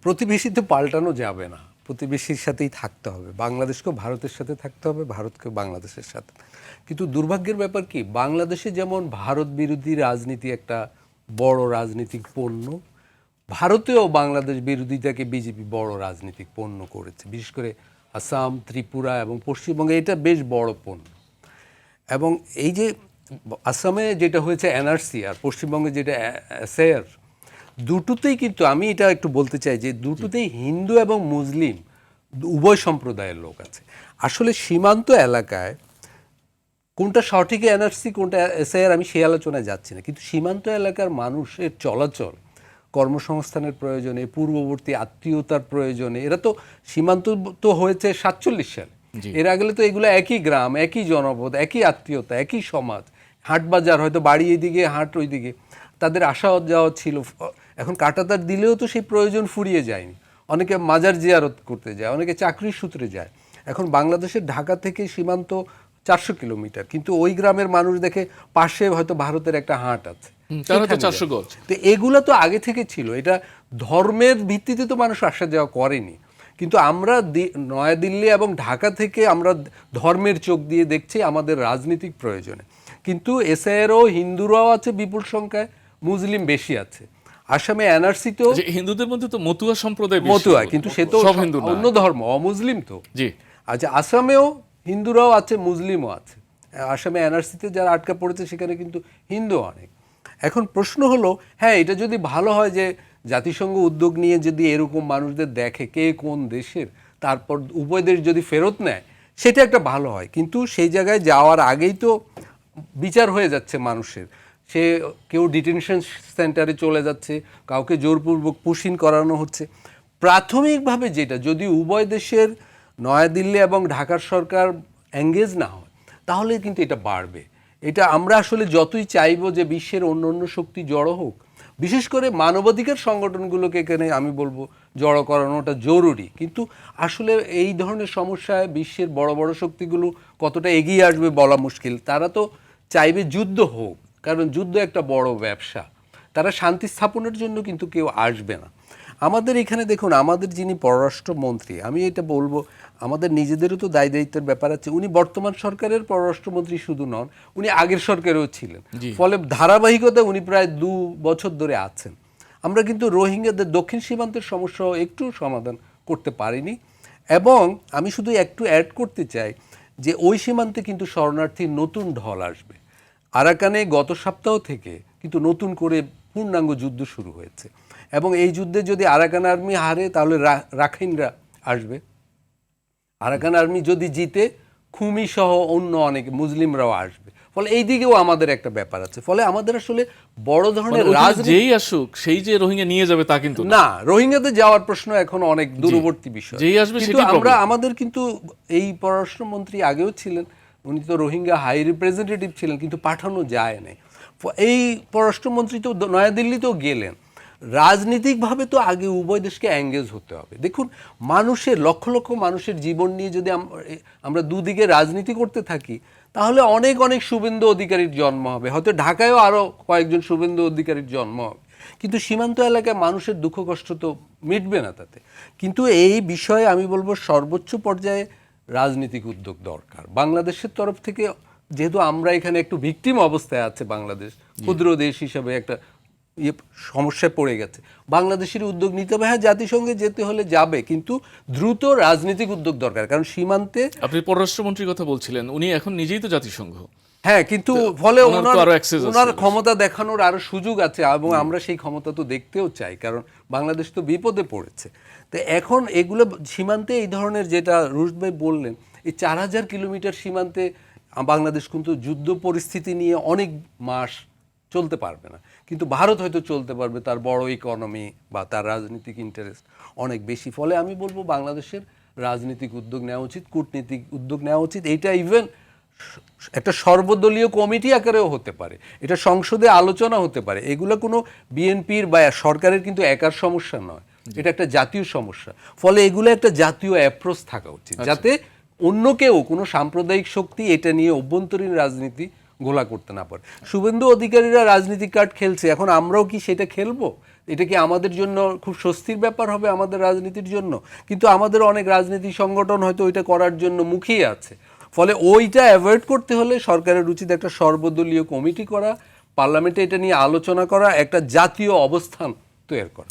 প্রতিবেশী তো পাল্টানো যাবে না, প্রতিবেশীর সাথেই থাকতে হবে। বাংলাদেশকেও ভারতের সাথে থাকতে হবে, ভারতকেও বাংলাদেশের সাথে। কিন্তু দুর্ভাগ্যের ব্যাপার কি, বাংলাদেশে যেমন ভারত বিরোধী রাজনীতি একটা বড় রাজনৈতিক পণ্য, ভারতেও বাংলাদেশ বিরোধিতাকে বিজেপি বড় রাজনৈতিক পণ্য করেছে। বিশেষ করে আসাম, ত্রিপুরা এবং পশ্চিমবঙ্গে এটা বেশ বড় পণ্য। এবং এই যে আসামে যেটা হয়েছে এনআরসি আর পশ্চিমবঙ্গে যেটা এসআইআর, দুটোতেই কিন্তু আমি এটা একটু বলতে চাই যে দুটোতেই হিন্দু এবং মুসলিম উভয় সম্প্রদায়ের লোক আছে। আসলে সীমান্ত এলাকায় কোনটা সঠিক এনআরসি কোনটা এসআইআর আমি সেই আলোচনায় যাচ্ছি না, কিন্তু সীমান্ত এলাকার মানুষের চলাচল কর্মসংস্থানের প্রয়োজনে, পূর্ববর্তী আত্মীয়তার প্রয়োজনে, এরা তো সীমান্ত তো হয়েছে 47 সালে, এর আগে তো এগুলো একই গ্রাম, একই জনপদ, একই আত্মীয়তা, একই সমাজ, হাট বাজার, হয়তো বাড়ি এদিকে হাট ওইদিকে, তাদের আসা যাওয়া ছিল। এখন কাঁটাতার দিলেও তো সেই প্রয়োজন ফুরিয়ে যায়নি। অনেকে মাজার জিয়ারত করতে যায়, অনেকে চাকরির সূত্রে যায়। এখন বাংলাদেশের ঢাকা থেকে সীমান্ত 400 কিলোমিটার, কিন্তু ওই গ্রামের মানুষ দেখে পাশে হয়তো ভারতের একটা হাট আছে, তো এগুলো তো আগে থেকে ছিল। এটা ধর্মের ভিত্তিতে তো মানুষ আসা যাওয়া করেনি, কিন্তু আমরা নয়াদিল্লি এবং ঢাকা থেকে আমরা ধর্মের চোখ দিয়ে দেখছি আমাদের রাজনৈতিক প্রয়োজনে। কিন্তু এসআইআরও হিন্দুরাও আছে বিপুল সংখ্যায়, মুসলিম বেশি আছে। আসামে এনআরসি তো হিন্দুদের মধ্যে তো মতুয়া সম্প্রদায়, মতুয়া, কিন্তু সে তো অন্য ধর্ম, অমুসলিম তো। আচ্ছা, আসামেও হিন্দুরাও আছে, মুসলিমও আছে। আসামে এনআরসিতে যারা আটকা পড়েছে সেখানে কিন্তু হিন্দু অনেক। এখন প্রশ্ন হলো, হ্যাঁ, এটা যদি ভালো হয় যে জাতিসংঘ উদ্যোগ নিয়ে যদি এরকম মানুষদের দেখে কে কোন দেশের, তারপর উভয় দেশ যদি ফেরত নেয়, সেটা একটা ভালো হয়। কিন্তু সেই জায়গায় যাওয়ার আগেই তো বিচার হয়ে যাচ্ছে মানুষের। সে কেউ ডিটেনশন সেন্টারে চলে যাচ্ছে, কাউকে জোরপূর্বক পুশিং করানো হচ্ছে। প্রাথমিকভাবে যেটা, যদি উভয় দেশের নয়াদিল্লি এবং ঢাকার সরকার এঙ্গেজ না হয়, তাহলে কিন্তু এটা বাড়বে। এটা আমরা আসলে যতই চাইবো যে বিশ্বের অন্য অন্য শক্তি জড়ো হোক, বিশেষ করে মানবাধিকার সংগঠনগুলোকে এখানে আমি বলবো জড়ো করানোটা জরুরি, কিন্তু আসলে এই ধরনের সমস্যায় বিশ্বের বড় বড় শক্তিগুলো কতটা এগিয়ে আসবে বলা মুশকিল। তারা তো চাইবে যুদ্ধ হোক, কারণ যুদ্ধ একটা বড় ব্যবসা। তারা শান্তি স্থাপনের জন্য কিন্তু কেউ আসবে না। আমাদের এখানে দেখুন, আমাদের যিনি পররাষ্ট্রমন্ত্রী, আমি এটা বলবো, আমাদের নিজেদেরও তো দায় দায়িত্বের ব্যাপার আছে। উনি বর্তমান সরকারের পররাষ্ট্রমন্ত্রী শুধু নন, উনি আগের সরকারেও ছিলেন, ফলে ধারাবাহিকতা উনি প্রায় 2 বছর ধরে আছেন। আমরা কিন্তু রোহিঙ্গাদের দক্ষিণ সীমান্তের সমস্যা একটু সমাধান করতে পারিনি। এবং আমি শুধু একটু অ্যাড করতে চাই যে ওই সীমান্তে কিন্তু শরণার্থীর নতুন ঢল আসবে। আরাকানে গত সপ্তাহ থেকে কিন্তু নতুন করে পূর্ণাঙ্গ যুদ্ধ শুরু হয়েছে, এবং এই যুদ্ধে যদি আরাকান আর্মি হারে তাহলে রাখাইনরা আসবে, আরাকান আর্মি যদি জিতে খুমি সহ অন্য অনেক মুসলিমরাও আসবে। ফলে এই দিকেও আমাদের একটা ব্যাপার আছে। ফলে আমাদের আসলে বড় ধরনের যেই আসুক সেই যে রোহিঙ্গা নিয়ে যাবে তা কিন্তু না, রোহিঙ্গাদের যাওয়ার প্রশ্ন এখন অনেক দূরবর্তী বিষয়। কিন্তু আমরা আমাদের কিন্তু এই পররাষ্ট্রমন্ত্রী আগেও ছিলেন, উনি তো রোহিঙ্গা হাই রিপ্রেজেন্টেটিভ ছিলেন, কিন্তু পাঠানো যায় নাই। এই পররাষ্ট্রমন্ত্রী তো নয়াদিল্লিতেও গেলেন। রাজনীতিকভাবে তো আগে উভয় দেশকে এঙ্গেজ হতে হবে। দেখুন, মানুষের লক্ষ লক্ষ মানুষের জীবন নিয়ে যদি আমরা দুদিকে রাজনীতি করতে থাকি, তাহলে অনেক অনেক শুভেন্দু অধিকারীর জন্ম হবে, হয়তো ঢাকায়ও আরও কয়েকজন শুভেন্দু অধিকারীর জন্ম হবে, কিন্তু সীমান্ত এলাকায় মানুষের দুঃখ কষ্ট তো মিটবে না তাতে। কিন্তু এই বিষয়ে আমি বলবো সর্বোচ্চ পর্যায়ে রাজনৈতিক উদ্যোগ দরকার বাংলাদেশের তরফ থেকে। যেহেতু আমরা এখানে একটু ভিকটিম অবস্থায় আছে, বাংলাদেশ ক্ষুদ্র দেশ হিসাবে একটা সমস্যায় পড়ে গেছে, বাংলাদেশের উদ্যোগ নিতে হবে। হ্যাঁ, জাতিসংঘে যেতে হলে যাবে, কিন্তু দ্রুত রাজনৈতিক উদ্যোগ দরকার, কারণ সীমান্তে। আপনি পররাষ্ট্রমন্ত্রীর কথা বলছিলেন, উনি এখন নিজেই তো জাতিসংঘ। হ্যাঁ, কিন্তু ফলে ওনার ক্ষমতা দেখানোর আরো সুযোগ আছে, এবং আমরা সেই ক্ষমতা তো দেখতেও চাই, কারণ বাংলাদেশ তো বিপদে পড়েছে। তো এখন এগুলো সীমান্তে এই ধরনের, যেটা রুশদ ভাই বললেন, এই 4000 কিলোমিটার সীমান্তে বাংলাদেশ কিন্তু যুদ্ধ পরিস্থিতি নিয়ে অনেক মাস চলতে পারবে না, কিন্তু ভারত হয়তো চলতে পারবে, তার বড় ইকোনমি বা তার রাজনৈতিক ইন্টারেস্ট অনেক বেশি। ফলে আমি বলবো বাংলাদেশের রাজনৈতিক উদ্যোগ নেওয়া উচিত, কূটনীতিক উদ্যোগ নেওয়া উচিত। এইটা ইভেন একটা সর্বদলীয় কমিটি আকারেও হতে পারে, এটা সংসদে আলোচনা হতে পারে। এগুলো কোনো বিএনপির বা সরকারের কিন্তু একার সমস্যা নয়, এটা একটা জাতীয় সমস্যা। ফলে এগুলো একটা জাতীয় অ্যাপ্রোচ থাকা উচিত, যাতে অন্য কেউ, কোনো সাম্প্রদায়িক শক্তি এটা নিয়ে অভ্যন্তরীণ রাজনীতি ঘোলা করতে না পারে। শুভেন্দু অধিকারীরা রাজনীতিক কার্ড খেলছে, এখন আমরাও কি সেটা খেলবো? এটা কি আমাদের জন্য খুব স্বস্তির ব্যাপার হবে আমাদের রাজনীতির জন্য? কিন্তু আমাদের অনেক রাজনৈতিক সংগঠন হয়তো ওইটা করার জন্য মুখিয়ে আছে। ফলে ওইটা অ্যাভয়েড করতে হলে সরকারের উচিত একটা সর্বদলীয় কমিটি করা, পার্লামেন্টে এটা নিয়ে আলোচনা করা, একটা জাতীয় অবস্থান তৈরি করা।